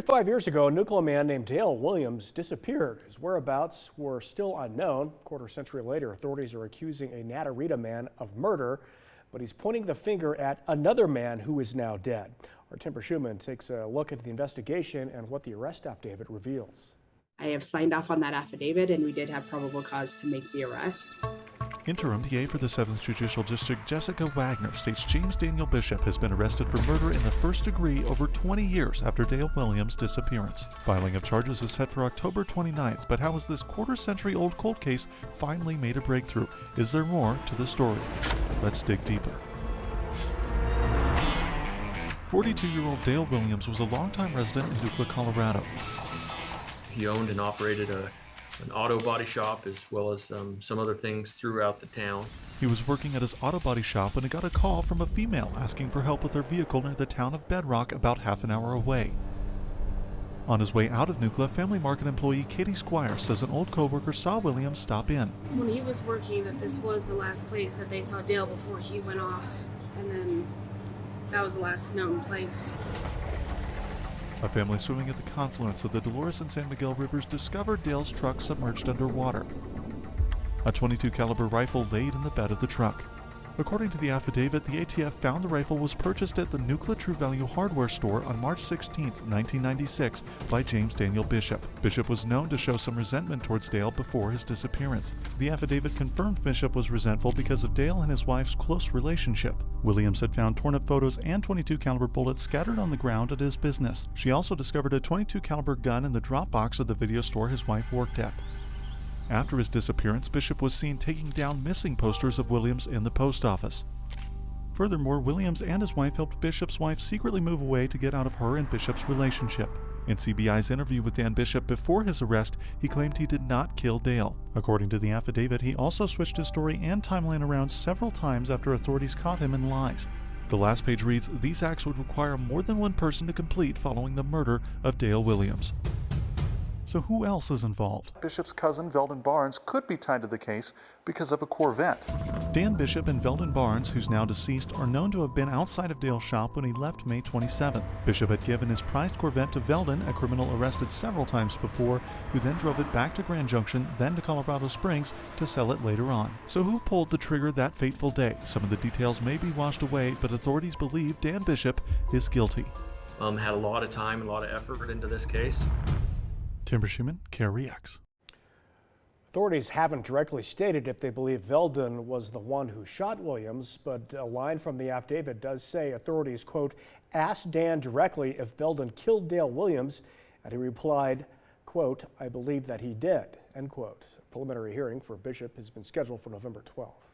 5 years ago, a Nucla man named Dale Williams disappeared. His whereabouts were still unknown. Quarter century later, authorities are accusing a Natarita man of murder, but he's pointing the finger at another man who is now dead. Our Timber Schumann takes a look at the investigation and what the arrest affidavit reveals. I have signed off on that affidavit, and we did have probable cause to make the arrest. Interim DA for the 7th Judicial District, Jessica Wagner, states James Daniel Bishop has been arrested for murder in the first degree over 20 years after Dale Williams' disappearance. Filing of charges is set for October 29th, but how has this quarter-century-old cold case finally made a breakthrough? Is there more to the story? Let's dig deeper. 42-year-old Dale Williams was a longtime resident in Nucla, Colorado. He owned and operated an auto body shop as well as some other things throughout the town. He was working at his auto body shop when he got a call from a female asking for help with her vehicle near the town of Bedrock, about half an hour away. On his way out of Nucla, Family Market employee Katie Squire says an old coworker saw Williams stop in. When he was working, that this was the last place that they saw Dale before he went off, and then that was the last known place. A family swimming at the confluence of the Dolores and San Miguel rivers discovered Dale's truck submerged underwater. A .22 caliber rifle laid in the bed of the truck. According to the affidavit, the ATF found the rifle was purchased at the Nucla True Value hardware store on March 16, 1996 by James Daniel Bishop. Bishop was known to show some resentment towards Dale before his disappearance. The affidavit confirmed Bishop was resentful because of Dale and his wife's close relationship. Williams had found torn-up photos and .22 caliber bullets scattered on the ground at his business. She also discovered a .22 caliber gun in the drop box of the video store his wife worked at. After his disappearance, Bishop was seen taking down missing posters of Williams in the post office. Furthermore, Williams and his wife helped Bishop's wife secretly move away to get out of her and Bishop's relationship. In CBI's interview with Dan Bishop before his arrest, he claimed he did not kill Dale. According to the affidavit, he also switched his story and timeline around several times after authorities caught him in lies. The last page reads, "These acts would require more than one person to complete following the murder of Dale Williams." So who else is involved? Bishop's cousin, Veldon Barnes, could be tied to the case because of a Corvette. Dan Bishop and Veldon Barnes, who's now deceased, are known to have been outside of Dale's shop when he left May 27th. Bishop had given his prized Corvette to Veldon, a criminal arrested several times before, who then drove it back to Grand Junction, then to Colorado Springs, to sell it later on. So who pulled the trigger that fateful day? Some of the details may be washed away, but authorities believe Dan Bishop is guilty. Had a lot of time and a lot of effort into this case. Timber Schumann, KREX. Authorities haven't directly stated if they believe Veldon was the one who shot Williams, but a line from the affidavit does say authorities, quote, asked Dan directly if Veldon killed Dale Williams, and he replied, quote, I believe that he did, end quote. A preliminary hearing for Bishop has been scheduled for November 12th.